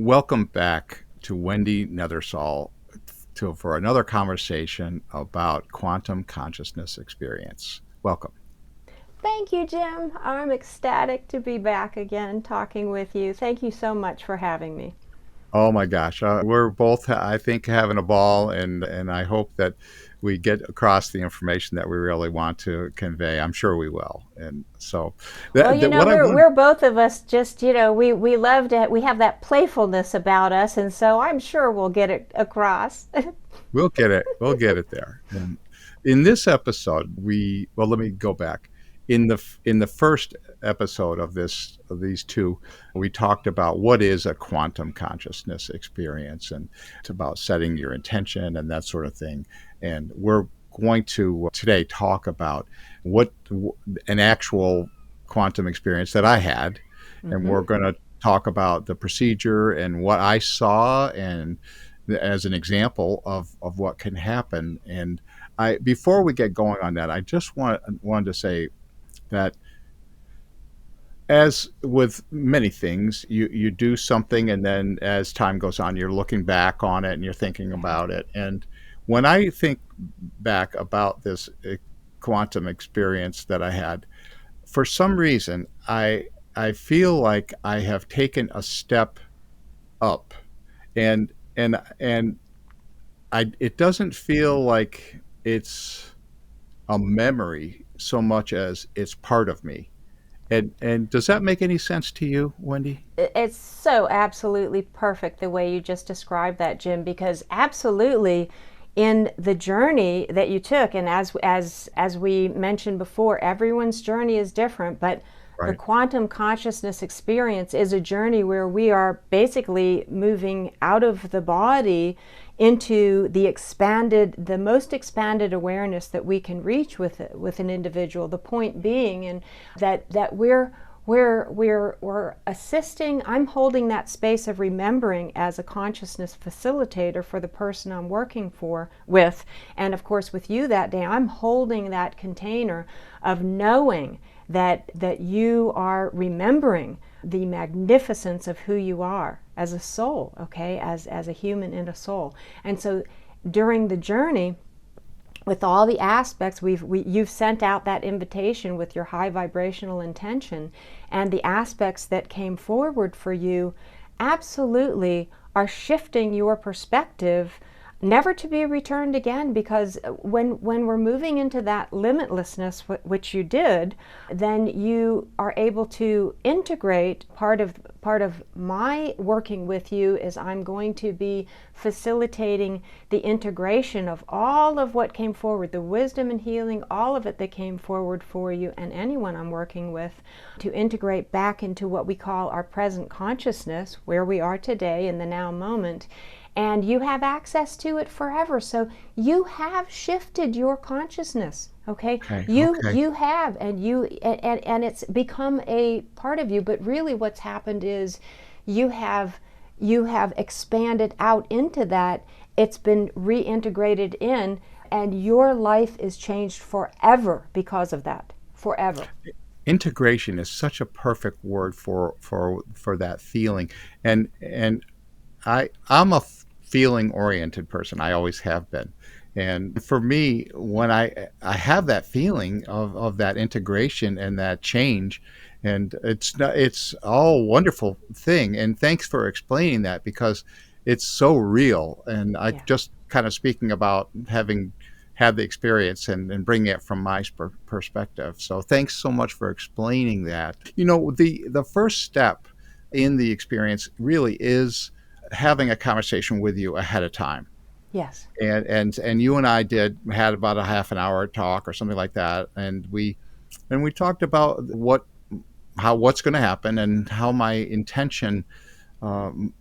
Welcome back to Wendy Nethersall for another conversation about quantum consciousness experience. Welcome. Thank you, Jim. I'm ecstatic to be back again talking with you. Thank you so much for having me. Oh my gosh, we're both, I think, having a ball, and I hope that we get across the information that we really want to convey. I'm sure we will. And so, Well, what I want. we're both of us just, we love to we have that playfulness about us, and so I'm sure we'll get it across. We'll get it. We'll get it there. And in this episode, let me go back. In the first episode of these two, we talked about what is a quantum consciousness experience, and it's about setting your intention and that sort of thing. And we're going to today talk about what an actual quantum experience that I had, and Hmm. we're going to talk about the procedure and what I saw and as an example of what can happen. And before we get going on that, I just wanted to say that as with many things, you do something, and then as time goes on, you're looking back on it and you're thinking Yeah. about it. And when I think back about this quantum experience that I had, for some reason, I feel like I have taken a step up, and it doesn't feel like it's a memory so much as it's part of me. And does that make any sense to you, Wendy? It's so absolutely perfect the way you just described that, Jim, because absolutely in the journey that you took, and as we mentioned before, everyone's journey is different, but the Right. quantum consciousness experience is a journey where we are basically moving out of the body into the most expanded awareness that we can reach with an individual. The point being, and that we're assisting. I'm holding that space of remembering as a consciousness facilitator for the person I'm working for with, and of course with you that day, I'm holding that container of knowing that you are remembering the magnificence of who you are as a soul, okay, as a human and a soul. And so during the journey, with all the aspects, you've sent out that invitation with your high vibrational intention, and the aspects that came forward for you absolutely are shifting your perspective, never to be returned again. Because when we're moving into that limitlessness, which you did, then you are able to integrate. Part of my working with you is I'm going to be facilitating the integration of all of what came forward, the wisdom and healing, all of it that came forward for you and anyone I'm working with, to integrate back into what we call our present consciousness, where we are today in the now moment. And you have access to it forever. So you have shifted your consciousness. Okay, Okay. you Okay. you have, and it's become a part of you. But really, what's happened is you have you have expanded out into that. It's been reintegrated in, and your life is changed forever because of that. Forever. Integration is such a perfect word for that feeling. And I'm a feeling oriented person. I always have been. And for me, when I have that feeling of that integration and that change, and it's all wonderful thing. And thanks for explaining that, because it's so real. And I Yeah. just kind of speaking about having had the experience and bringing it from my perspective. So thanks so much for explaining that. The first step in the experience really is having a conversation with you ahead of time. Yes. And you and I had about a half an hour talk or something like that, and we talked about what's going to happen and how my intention. Um,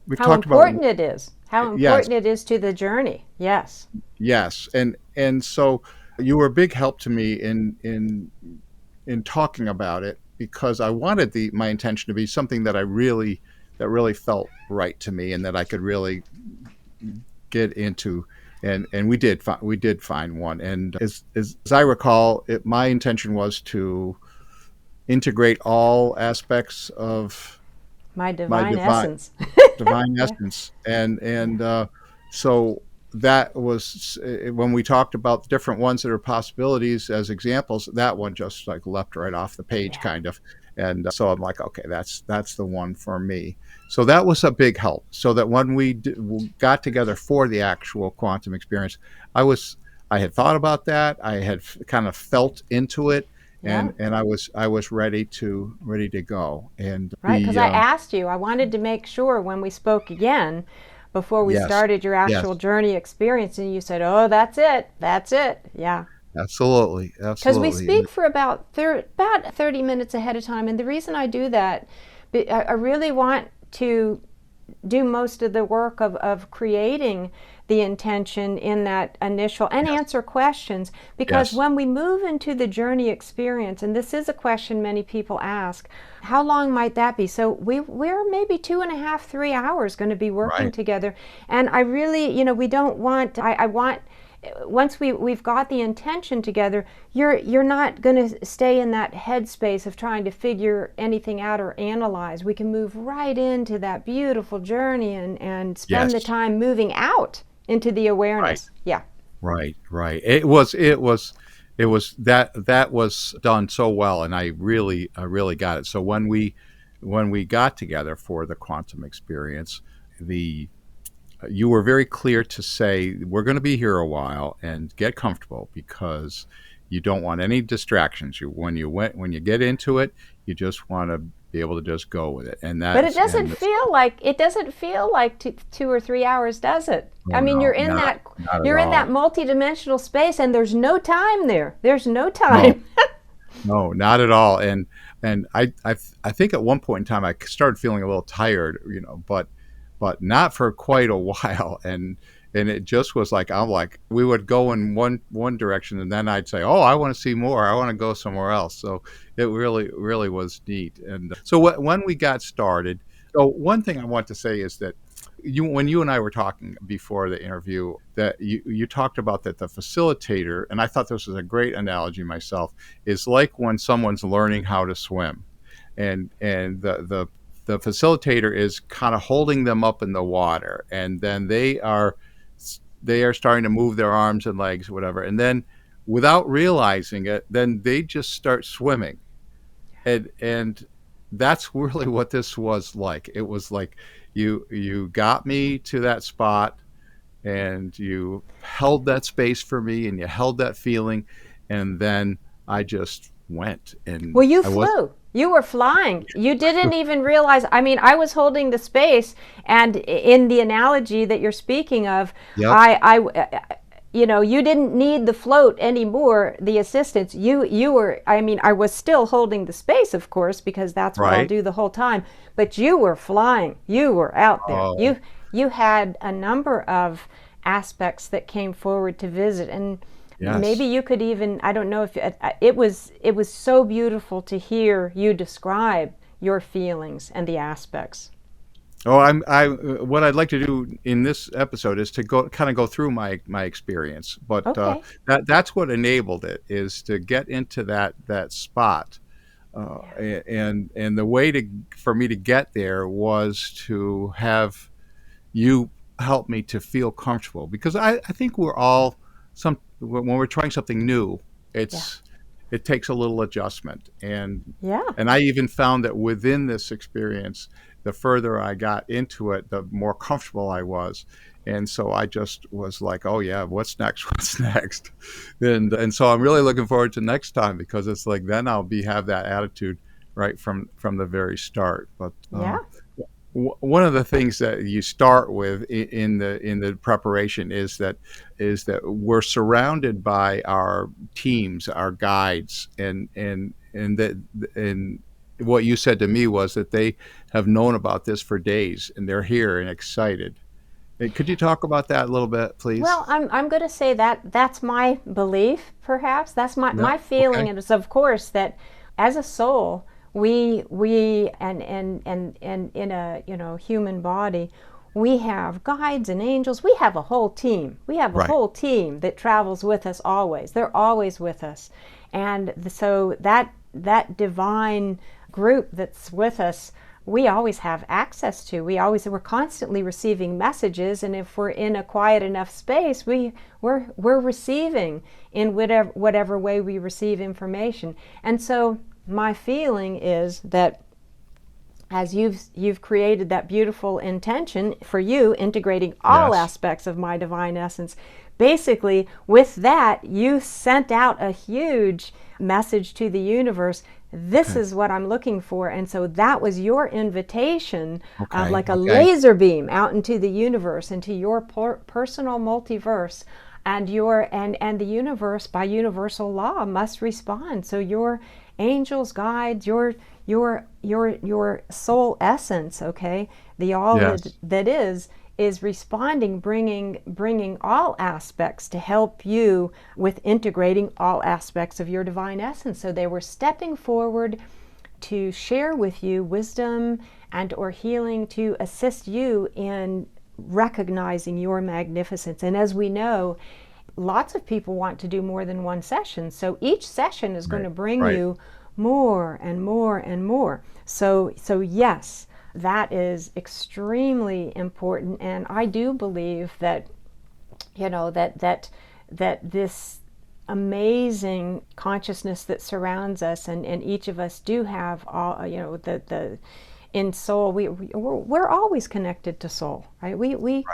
we've How talked about. important it is. How Yes, important it is to the journey. Yes. yes, and so you were a big help to me in talking about it, because I wanted the my intention to be something that really felt right to me and that I could really get into. And we did find one. And as I recall, my intention was to integrate all aspects of My my divine divine essence. divine Yeah. essence, and Yeah. so that was when we talked about different ones that are possibilities as examples. That one just like leapt right off the page, Yeah. kind of, and so I'm like, okay, that's the one for me. So that was a big help. So that when we got together for the actual quantum experience, I was I had thought about that. I had kind of felt into it, Yeah. and I was ready to go. And Right, because I asked you, I wanted to make sure when we spoke again, before we yes, started your actual yes, journey experience, and you said, "Oh, that's it, that's it." Yeah, absolutely, because we absolutely. speak for about 30 minutes ahead of time, and the reason I do that, I really want to do most of the work of creating the intention in that initial and Yes, answer questions, because yes, when we move into the journey experience, and this is a question many people ask, how long might that be? So we're maybe 2.5 3 hours going to be working right, together, and I really, we don't want, I want, once we've got the intention together, you're not going to stay in that headspace of trying to figure anything out or analyze. We can move right into that beautiful journey and spend the yes, time moving out into the right, awareness. Yeah. right, right. It was that was done so well, and I really got it. So when we got together for the quantum experience, the you were very clear to say we're going to be here a while and get comfortable because you don't want any distractions. When you get into it, you just want to be able to just go with it, and But it that's doesn't and it's feel like two or 3 hours, does it? I oh mean, no, not at you're in that all. multidimensional space, and there's no time there. There's no No, time. no, not at all. And I think at one point in time I started feeling a little tired, but not for quite a while. And it just was like I'm like we would go in one direction, and then I'd say, oh, I want to see more. I want to go somewhere else. So it really was neat. And so when we got started, so one thing I want to say is that when you and I were talking before the interview, that you talked about that the facilitator, and I thought this was a great analogy myself, is like when someone's learning how to swim, and the facilitator is kind of holding them up in the water, and then they are starting to move their arms and legs, whatever, and then without realizing it, then they just start swimming, and that's really what this was like. It was like you got me to that spot, and you held that space for me, and you held that feeling, and then I just went, and Well, you I was flew. You were flying. You didn't even realize. I mean, I was holding the space, and in the analogy that you're speaking of, yep, you didn't need the float anymore, the assistance. You were. I mean, I was still holding the space, of course, because that's what I'll right. do the whole time. But you were flying. You were out there. Oh, You had a number of aspects that came forward to visit, and maybe yes. you could even, I don't know if it was so beautiful to hear you describe your feelings and the aspects. Oh, what I'd like to do in this episode is to go through my experience, but Okay. that's what enabled it, is to get into that spot, Yeah. and the way to for me to get there was to have you help me to feel comfortable, because I think we're all some when we're trying something new, Yeah. it takes a little adjustment, Yeah. and I even found that within this experience, the further I got into it, the more comfortable I was. And so I just was like, oh yeah, what's next? What's next? And so I'm really looking forward to next time, because it's like then I'll be have that attitude right from the very start. But Yeah. one of the things that you start with in the preparation is that we're surrounded by our teams, our guides, and what you said to me was that they have known about this for days, and they're here and excited. Could you talk about that a little bit, please? Well, I'm going to say that that's my belief, perhaps. That's No. my feeling, Okay. and it's of course that as a soul, we and in a human body, we have guides and angels. We have a whole team. We have a Right. whole team that travels with us always. They're always with us, and so that divine group that's with us, we always have access to. We're constantly receiving messages, and if we're in a quiet enough space, we're receiving in whatever way we receive information. And so my feeling is that as you've created that beautiful intention for you, integrating all Yes. aspects of my divine essence, basically with that you sent out a huge message to the universe. This Okay. is what I'm looking for. And so that was your invitation, Okay. like a Okay. laser beam out into the universe, into your personal multiverse. And the universe, by universal law, must respond. So your angels, guides, your soul essence, okay, the all Yes. that is responding, bringing all aspects to help you with integrating all aspects of your divine essence. So they were stepping forward to share with you wisdom and or healing, to assist you in recognizing your magnificence. And as we know, lots of people want to do more than one session. So each session is going Right. to bring Right. you more and more and more. So yes, that is extremely important. And I do believe that, that this amazing consciousness that surrounds us, and each of us do have all, the in soul, we're always connected to soul, right? Right.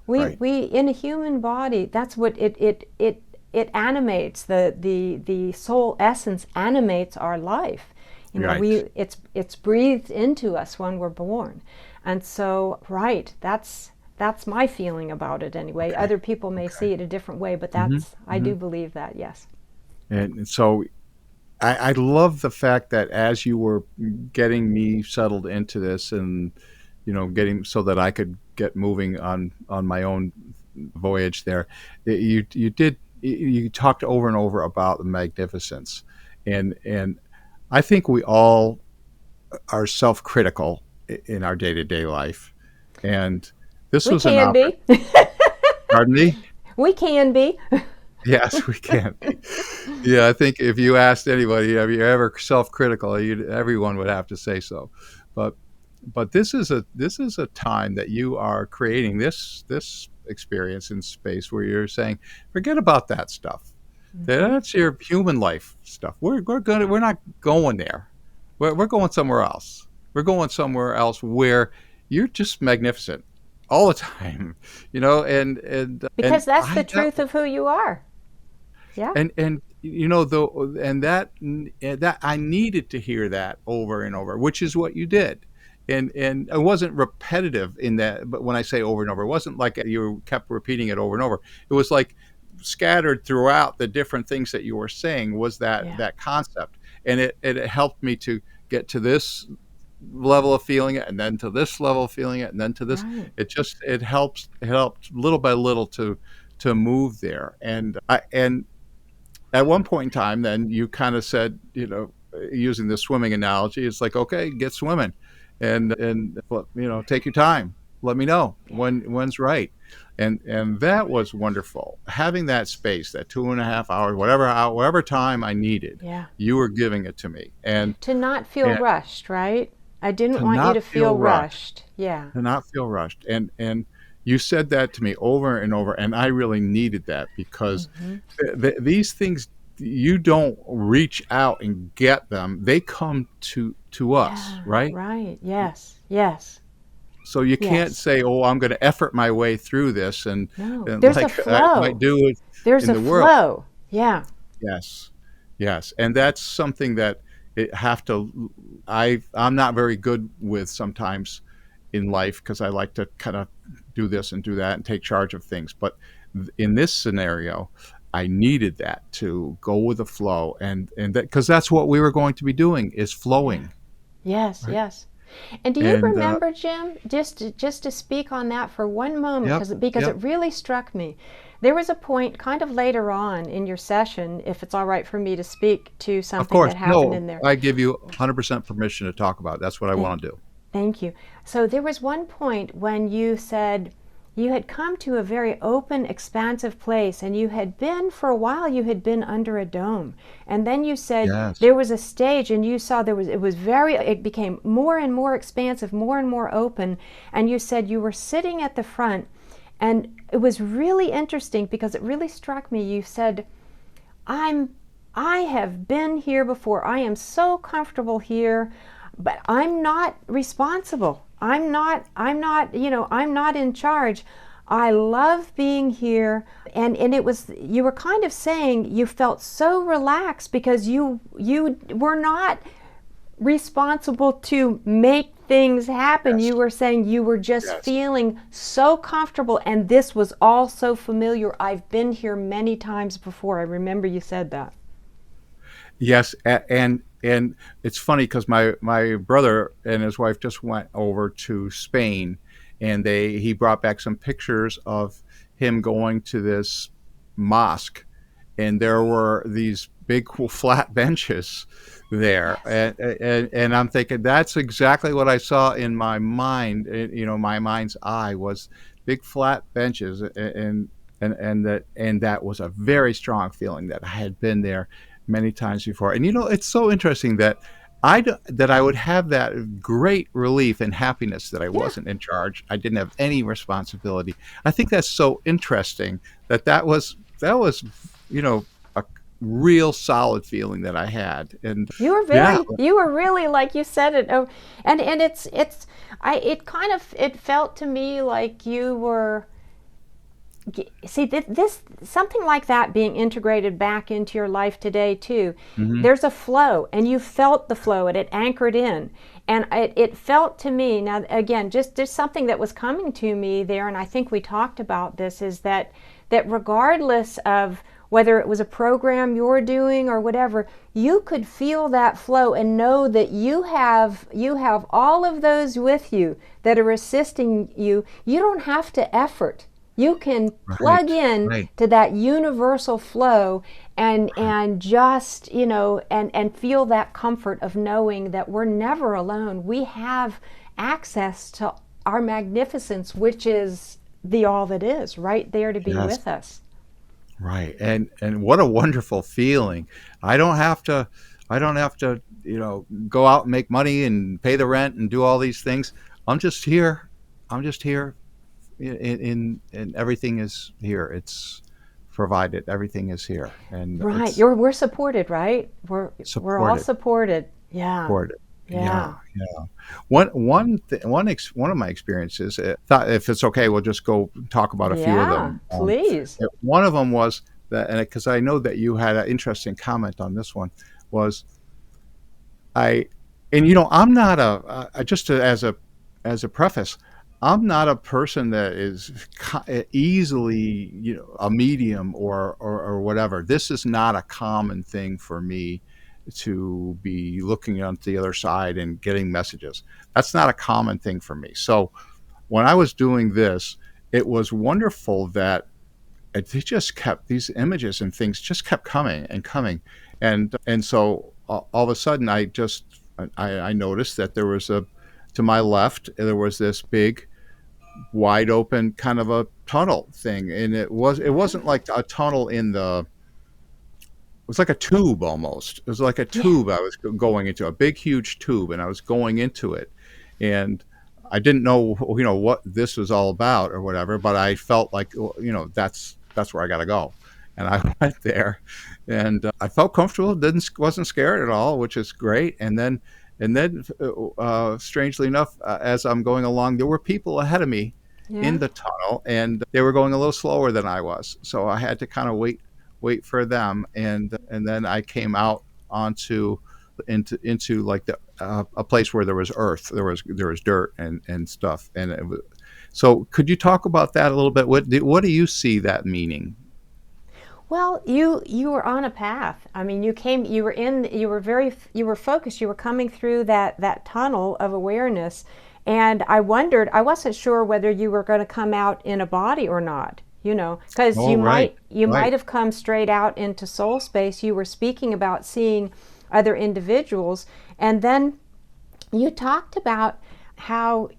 Right. We in a human body, that's what it animates, the soul essence animates our life. Right. It's breathed into us when we're born. And so, right, that's my feeling about it anyway. Okay. Other people may Okay. see it a different way, but Hmm. I Hmm. do believe that, yes. And so I love the fact that as you were getting me settled into this, and getting so that I could get moving on my own voyage there, you talked over and over about the magnificence, and I think we all are self-critical in our day-to-day life, and this We was an can opportunity. be. Pardon me. We can be. Yes, we can be. Yeah, I think if you asked anybody, "Have you ever self-critical?" Everyone would have to say so. But this is a time that you are creating this experience in space where you're saying, forget about that stuff. Hmm. That's your human life stuff. We're not going there. We're going somewhere else. We're going somewhere else where you're just magnificent all the time, and Because that's the I that truth of who you are. Yeah. and though and that I needed to hear that over and over, which is what you did. And it wasn't repetitive in that, but when I say over and over, it wasn't like you kept repeating it over and over. It was like scattered throughout the different things that you were saying was that Yeah. that concept. And it helped me to get to this level of feeling it, and then to this level of feeling it, and then to this. Right. It helped little by little to move there. And at one point in time, then you kind of said, using the swimming analogy, it's like, okay, get swimming, and take your time. Let me know Yeah. when's right, and that was wonderful. Having that space, that 2.5 hours, whatever time I needed, Yeah. you were giving it to me, To not feel and rushed, right? I didn't to want you not to feel feel rushed, rushed. Yeah. to not feel rushed, and you said that to me over and over, and I really needed that because Hmm. these things, you don't reach out and get them; they come to us, Yeah. right? Right. Yes. Yes. So you can't Yes. say, "Oh, I'm going to effort my way through this," and No. and There's a like I might flow. do it There's in a the world. flow. Yeah. Yes, yes, and that's something that it have to. I'm not very good with sometimes in life because I like to kind of do this and do that and take charge of things. But in this scenario, I needed that to go with the flow, and that because that's what we were going to be doing is Yeah. flowing, Yes. right? Yes. And do you And remember, Jim, just to speak on that for one moment, yep, because it yep, really struck me. There was a point kind of later on in your session, if it's all right for me to speak to of something course. that happened No, in there. I give you 100% permission to talk about it. That's what I Thank, want to do. thank you. So there was one point when you said, you had come to a very open, expansive place, and you had been, for a while, you had been under a dome. And then you said Yes. there was a stage, and you saw it became more and more expansive, more and more open. And you said you were sitting at the front, and it was really interesting because it really struck me. You said, I have been here before. I am so comfortable here, but I'm not responsible. I'm not in charge. I love being here. And it was, you were kind of saying you felt so relaxed because you were not responsible to make things happen. Yes. You were saying you were just Yes. feeling so comfortable, and this was all so familiar. I've been here many times before. I remember you said that. Yes, and it's funny because my brother and his wife just went over to Spain, and he brought back some pictures of him going to this mosque, and there were these big flat benches there, Yes. and I'm thinking that's exactly what I saw in my mind. My mind's eye was big flat benches, and that was a very strong feeling that I had been there many times before. And it's so interesting that I would have that great relief and happiness that I Yeah. wasn't in charge. I didn't have any responsibility. I think that's so interesting that was a real solid feeling that I had. And yeah, You were really, like you said it. Oh, and it felt to me like you were, see, this, something like that being integrated back into your life today too. hmm There's a flow, and you felt the flow, and it anchored in. And it felt to me, now again, just something that was coming to me there, and I think we talked about this, is that regardless of whether it was a program you're doing or whatever, you could feel that flow and know that you have all of those with you that are assisting you. You don't have to effort. You can plug right, in right, to that universal flow, right. and just, and feel that comfort of knowing that we're never alone. We have access to our magnificence, which is the all that is, right there to be Yes. with us. Right. And what a wonderful feeling. I don't have to go out and make money and pay the rent and do all these things. I'm just here. I'm just here and everything is here. It's provided. Everything is here and Right. it's We're supported, right? We're all supported. supported. Yeah. Supported. Yeah. Yeah, yeah. One of my experiences. Thought if it's okay, we'll just go talk about a few of Yeah. them. Please. One of them was that, and because I know that you had an interesting comment on this one, was I, and I'm not as a preface, I'm not a person that is easily a medium or whatever. This is not a common thing for me to be looking on the other side and getting messages. That's not a common thing for me. So when I was doing this, it was wonderful that they just kept these images and things just kept coming and coming, and so all of a sudden I noticed that there was a to my left there was this big wide open kind of a tunnel thing, and it wasn't like a tunnel in the it was like a tube almost. It was like a Yeah. tube I was going into, a big, huge tube, and I was going into it. And I didn't know, what this was all about or whatever, but I felt like, well, that's where I got to go. And I went there, and I felt comfortable. Wasn't scared at all, which is great. And then, strangely enough, as I'm going along, there were people ahead of me in Yeah. the tunnel, and they were going a little slower than I was. So I had to kind of wait for them, and then I came out onto into like a place where there was earth, there was dirt and stuff, and so could you talk about that a little bit? What do you see that meaning? Well, you were on a path. I mean, you were focused. You were coming through that tunnel of awareness, and I wasn't sure whether you were going to come out in a body or not. Because Oh, right, you might right. have come straight out into soul space. You were speaking about seeing other individuals, and then you talked about how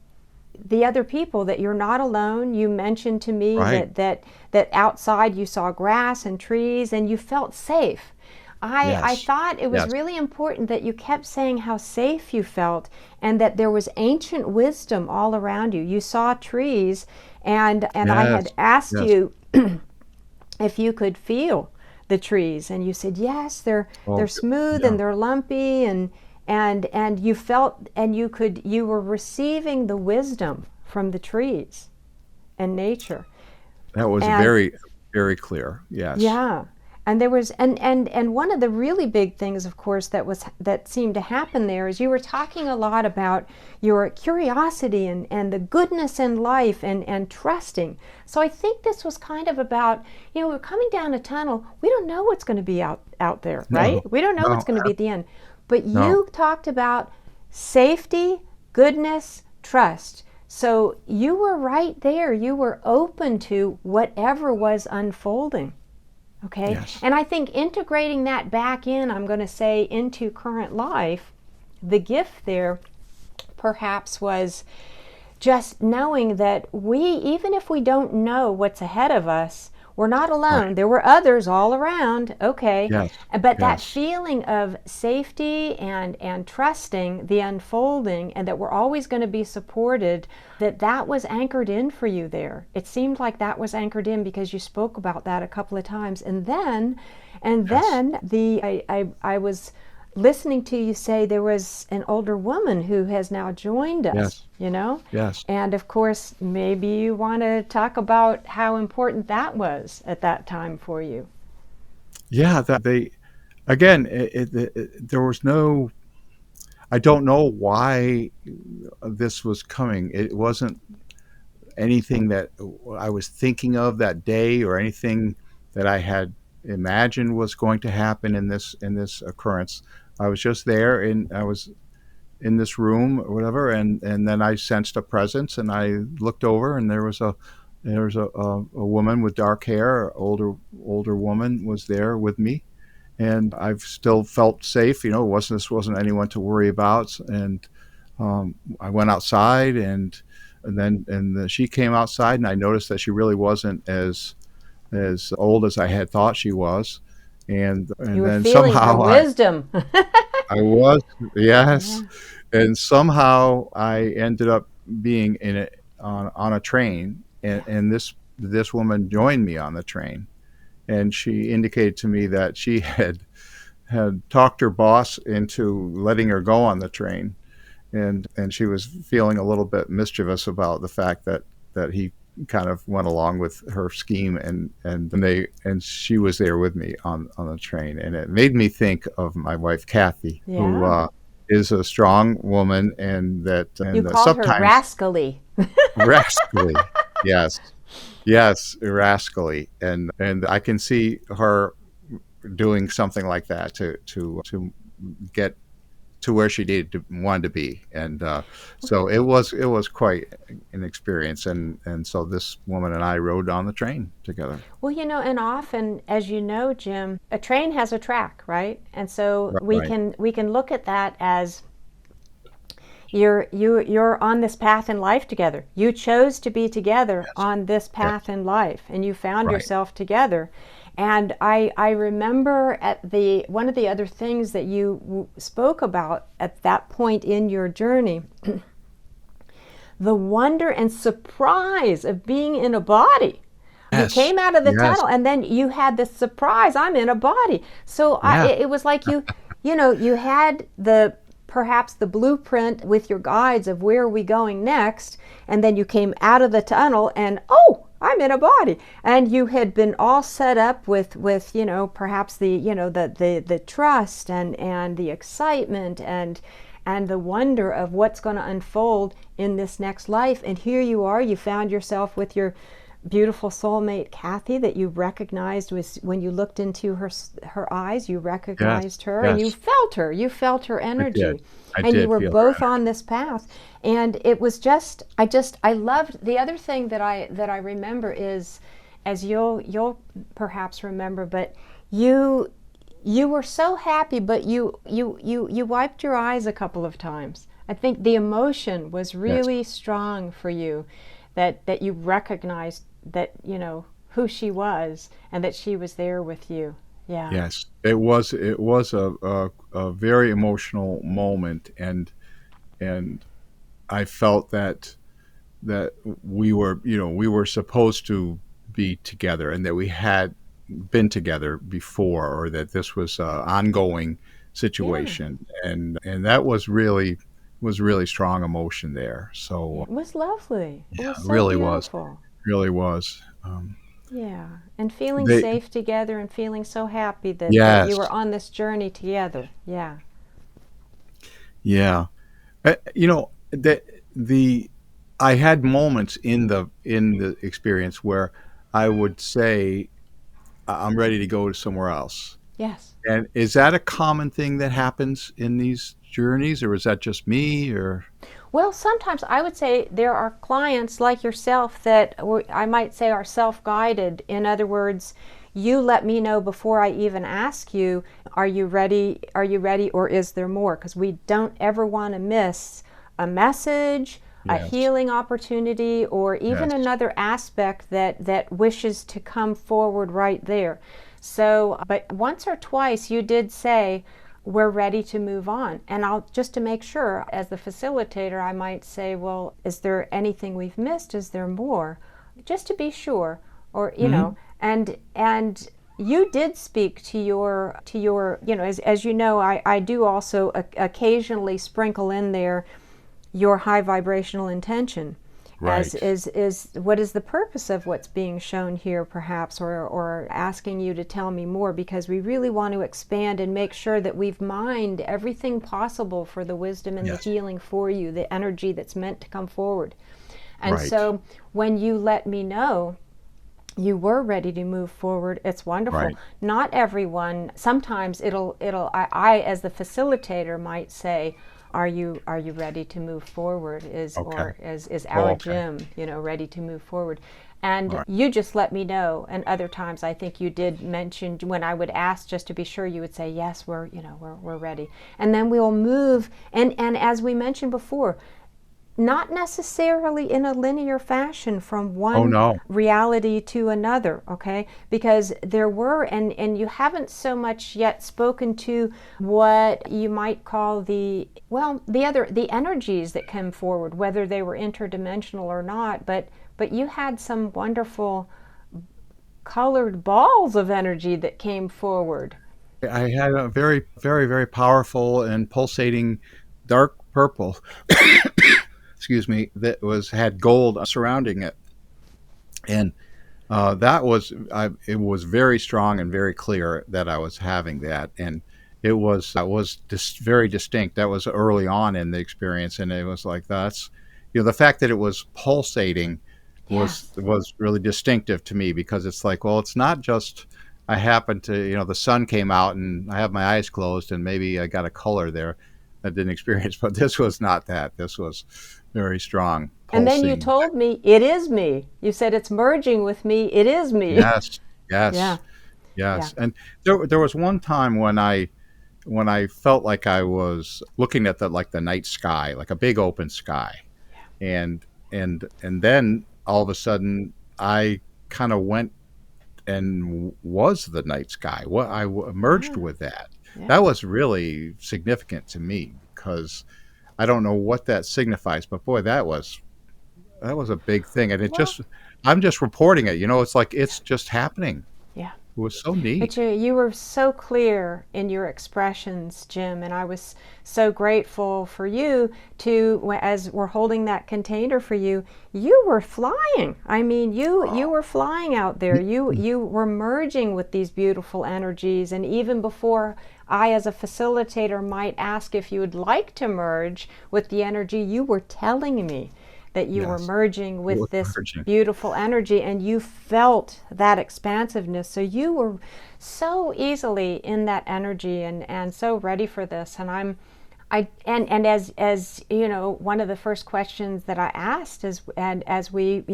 the other people, that you're not alone. You mentioned to me Right. that outside you saw grass and trees and you felt safe. I Yes. thought it was Yes. really important that you kept saying how safe you felt and that there was ancient wisdom all around you. You saw trees, and I had Yes. asked Yes. you if you could feel the trees, and you said yes, they're Oh, smooth yeah. and they're lumpy, and you felt, and you were receiving the wisdom from the trees and nature. That was And very, very clear. Yes. yeah, and there was, and one of the really big things, of course, that seemed to happen there is you were talking a lot about your curiosity and the goodness in life and trusting. So I think this was kind of about, we're coming down a tunnel. We don't know what's going to be out there, right? No. We don't know what's No. going to be at the end. But No. you talked about safety, goodness, trust. So you were right there. You were open to whatever was unfolding. Okay. Yes. And I think integrating that back in, I'm going to say, into current life, the gift there perhaps was just knowing that even if we don't know what's ahead of us, we're not alone. Right. There were others all around, okay. Yes. But that Yes. feeling of safety and trusting the unfolding, and that we're always going to be supported, that was anchored in for you there. It seemed like that was anchored in because you spoke about that a couple of times. And Yes. then I was listening to you say there was an older woman who has now joined us, Yes. you know? Yes. And of course, maybe you want to talk about how important that was at that time for you. Yeah. That they again. There was no. I don't know why this was coming. It wasn't anything that I was thinking of that day or anything that I had imagined was going to happen in this occurrence. I was just there and I was in this room or whatever, and then I sensed a presence and I looked over and there was a woman with dark hair, older woman was there with me, and I've still felt safe. This wasn't anyone to worry about, and I went outside and she came outside and I noticed that she really wasn't as old as I had thought she was, You and were then feeling her somehow I wisdom. I was yes, Yeah. and somehow I ended up being in it on a train, and this woman joined me on the train, and she indicated to me that she had talked her boss into letting her go on the train, and she was feeling a little bit mischievous about the fact that he kind of went along with her scheme, and she was there with me on the train, and it made me think of my wife Kathy, who Yeah. is a strong woman, You and that called her sometimes rascally. rascally, yes, yes, rascally, and I can see her doing something like that to get to where she wanted to be, and so it was quite an experience, and so this woman and I rode on the train together. Well, and often, as you know, Jim, a train has a track, right? And so Right. we can look at that as you're on this path in life together. You chose to be together Yes. on this Yes. path in life, and you found Right. yourself together. And I remember at the one of the other things that you spoke about at that point in your journey, the wonder and surprise of being in a body. You Yes. came out of the Yes. tunnel, and then you had this surprise, I'm in a body. So Yeah. it was like you had perhaps the blueprint with your guides of where are we going next, and then you came out of the tunnel and, oh, I'm in a body. And you had been all set up with perhaps the trust and the excitement and the wonder of what's going to unfold in this next life. And here you are, you found yourself with your beautiful soulmate Kathy that you recognized. Was when you looked into her eyes, you Yes. recognized her, and Yes. you felt her I did. energy, I and you did were feel her both on this path. And it was just I loved the other thing that I remember is, as you'll perhaps remember, but you were so happy, but you wiped your eyes a couple of times. I think the emotion was Yes. really strong for you, that you recognized that, who she was and that she was there with you. Yeah. Yes. It was a very emotional moment, and I felt that we were supposed to be together, and that we had been together before, or that this was an ongoing Yeah. situation, and that was really strong emotion there. So It was lovely. It was it so really was, beautiful. really was. Yeah. And feeling They safe together and feeling so happy that you Yes, were on this journey together. Yeah. yeah. The I had moments in the experience where I would say, I'm ready to go to somewhere else. Yes. And is that a common thing that happens in these journeys, or is that just me, or? Well, sometimes I would say there are clients like yourself that I might say are self guided. In other words, you let me know before I even ask you, are you ready? Are you ready? Or is there more? Because we don't ever want to miss a message, a Yes, healing opportunity, or even yes. another aspect that wishes to come forward right there. So, but once or twice you did say, we're ready to move on. And I'll just to make sure, as the facilitator, I might say, well, is there anything we've missed? Is there more? Just to be sure, or Mhm. and you did speak to your as you know, I do also occasionally sprinkle in there your high vibrational intention as Right. is what is the purpose of what's being shown here, perhaps, or asking you to tell me more, because we really want to expand and make sure that we've mined everything possible for the wisdom and the Yes. healing for you, the energy that's meant to come forward. And Right. so when you let me know you were ready to move forward, it's wonderful. Right. Not everyone, sometimes I as the facilitator might say, are you ready to move forward, is Okay. or is Oh, our okay. Jim ready to move forward. All And right. you just let me know. And other times I think you did mention, when I would ask just to be sure, you would say yes, we're ready. And then we'll move, and as we mentioned before, not necessarily in a linear fashion from Oh, one no. reality to another, okay? Because there were, and you haven't so much yet spoken to what you might call the energies that came forward, whether they were interdimensional or not, but you had some wonderful colored balls of energy that came forward. I had a very, very, very powerful and pulsating dark purple, excuse me, that was had gold surrounding it. And it was very strong and very clear that I was having that, and very distinct. That was early on in the experience, and it was like that's the fact that it was pulsating Yes. was really distinctive to me, because it's like, well, it's not just I happened to, the sun came out and I have my eyes closed and maybe I got a color there I didn't experience, but this was not that. This was very strong And then you pulsing. told me, it is me. You said it's merging with me. It is me. Yes, Yeah. yes. Yeah. Yes, and there was one time when I felt like I was looking at the night sky, like a big open sky, and and then all of a sudden I kind of went and was the night sky. What merged Yeah. with that. Yeah. That was really significant to me, because I don't know what that signifies, but boy, that was a big thing, and it Well, just I'm just reporting it. It's like it's just happening. yeah. It was so But neat. you were so clear in your expressions, Jim, and I was so grateful for you as we're holding that container for you, you were flying. I mean, you Oh. were flying out there. You were merging with these beautiful energies, and even before I, as a facilitator, might ask if you would like to merge with the energy, you were telling me that you were Yes. merging It was with this encouraging. beautiful energy, and you felt that expansiveness. So you were so easily in that energy, and so ready for this. And and as you know, one of the first questions that I asked is, and as we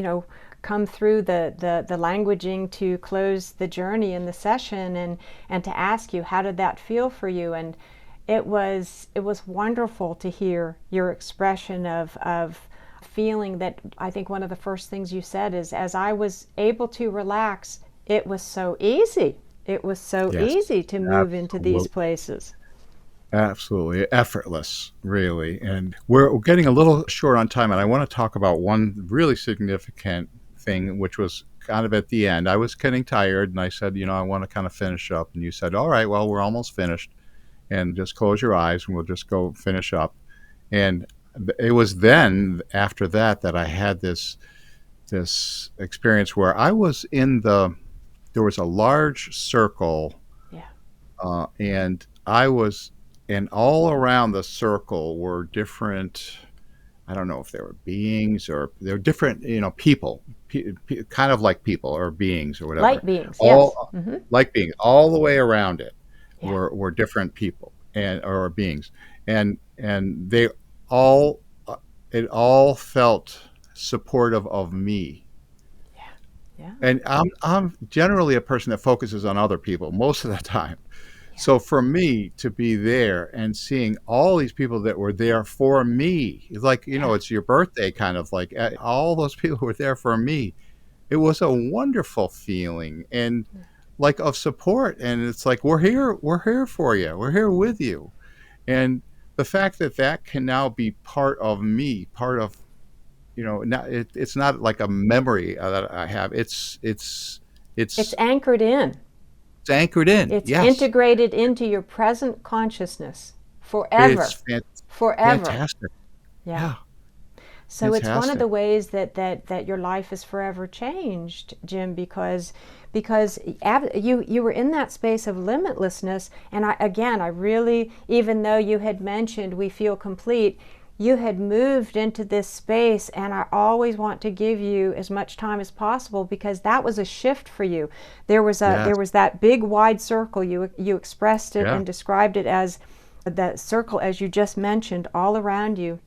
come through the languaging to close the journey in the session, and to ask you, how did that feel for you? And it was wonderful to hear your expression of feeling that. I think one of the first things you said is, as I was able to relax, it was so easy. It was so Yes, easy to move into these absolutely. places. Absolutely effortless, really. And we're getting a little short on time, and I want to talk about one really significant thing, which was kind of at the end. I was getting tired, and I said, I want to kind of finish up. And you said, all right, well, we're almost finished, and just close your eyes, and we'll just go finish up. And it was then after that that I had this experience where I was in there was a large circle, Yeah. and and all around the circle were different. I don't know if they were beings or they're different, people, kind of like people or beings or whatever. Light beings, yes. All like beings, all the way around it Yeah. were different people and or beings, and they all it all felt supportive of me. Yeah. Yeah. And I'm generally a person that focuses on other people most of the time. Yeah. So for me to be there and seeing all these people that were there for me, it's like, Yeah. it's your birthday kind of like all those people were there for me. It was a wonderful feeling and like of support. And it's like, we're here for you. We're here with you. And the fact that that can now be part of me, part of, it's not like a memory that I have. It's It's anchored in. it's anchored in. It's Yes. integrated into your present consciousness It's forever. Forever. fantastic. Yeah. Yeah. So it's one of Fantastic. the ways that your life is forever changed, Jim, because you were in that space of limitlessness, and I really, even though you had mentioned we feel complete, you had moved into this space, and I always want to give you as much time as possible because that was a shift for you. Yes. There was that big wide circle. You expressed it Yeah. and described it as that circle, as you just mentioned, all around you,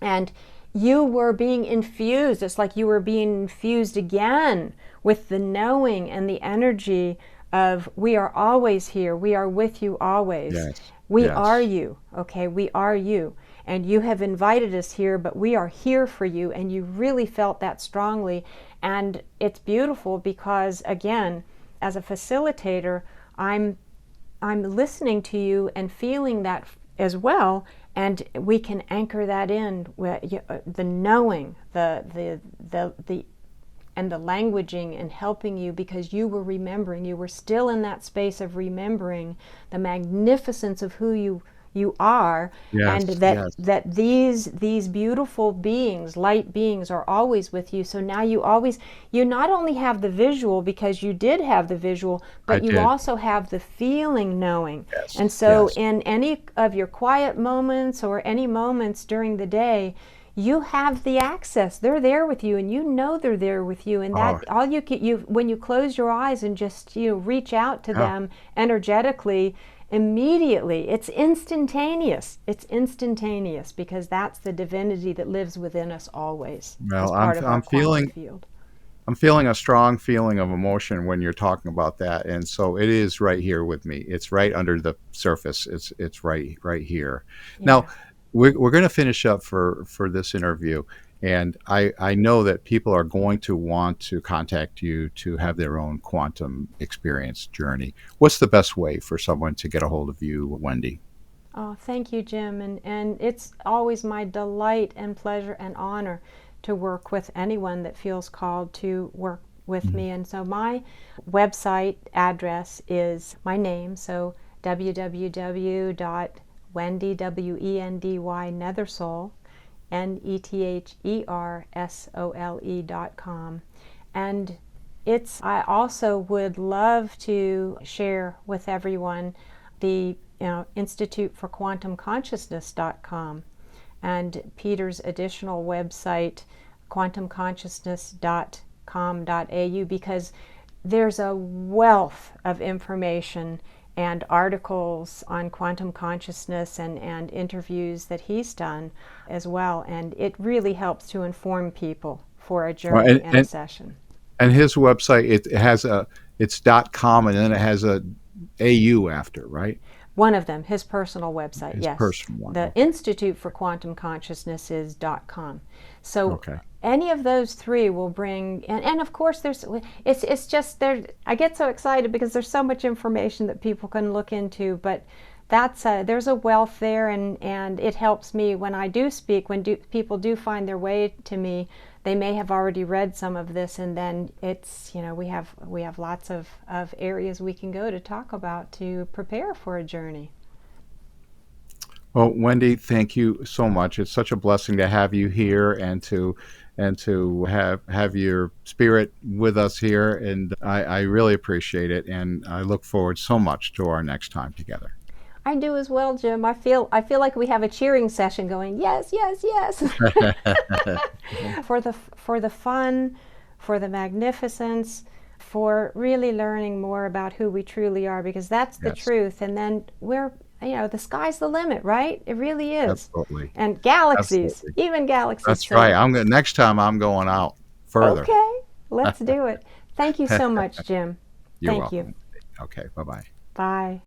and you were being infused. It's like you were being infused again with the knowing and the energy of, we are always here, we are with you always, Yes. we are Yes. you. Okay, we are you, and you have invited us here, but we are here for you. And you really felt that strongly, and it's beautiful because, again, as a facilitator, I'm listening to you and feeling that as well, and we can anchor that in the knowing, the and the languaging, and helping you because you were remembering. You were still in that space of remembering the magnificence of who you are, and Yes. that Yes. that these beautiful beings, light beings, are always with you. So now you not only have the visual, because you did have the visual, I but you did. also have the feeling knowing. Yes. And so Yes. in any of your quiet moments or any moments during the day, you have the access. They're there with you, and you know they're there with you. And Oh, that all you when you close your eyes and just reach out to yeah. them energetically, immediately it's instantaneous. It's instantaneous because that's the divinity that lives within us always as Well, part of our I'm quantum feeling field. I'm feeling a strong feeling of emotion when you're talking about that, and so it is right here with me. It's right under the surface. It's right here. Now, Yeah. we're going to finish up for this interview, and I know that people are going to want to contact you to have their own quantum experience journey. What's the best way for someone to get a hold of you, Wendy? Oh, thank you, Jim. And it's always my delight and pleasure and honor to work with anyone that feels called to work with Mhm. me. And so my website address is my name, so www.wendy, Wendy Nethersole, Nethersole.com. And I also would love to share with everyone the Institute for Quantum Consciousness.com and Peter's additional website, quantumconsciousness.com.au, because there's a wealth of information and articles on quantum consciousness and interviews that he's done as well. And it really helps to inform people for a Well, journey and a session. and his website, it's .com, and then it has a AU after, right? One of them, his personal website, His yes. personal one. The Okay. Institute for Quantum Consciousness is .com. So Okay. any of those three will bring, and of course it's just there. I get so excited because there's so much information that people can look into, but there's a wealth there, and it helps me when I do speak. When people do find their way to me, they may have already read some of this, and then it's, we have lots of areas we can go to talk about to prepare for a journey. Well, Wendy, thank you so much. It's such a blessing to have you here and to have your spirit with us here. And I really appreciate it. And I look forward so much to our next time together. I do as well, Jim. I feel like we have a cheering session going. Yes, yes, yes. For the fun, for the magnificence, for really learning more about who we truly are, because that's the Yes, truth. And then the sky's the limit, right? It really is. absolutely. And galaxies, Absolutely. even galaxies. That's right. So, Next time I'm going out further. okay, let's do it. Thank you so much, Jim. You're Thank you. welcome. Okay. Bye-bye. Bye.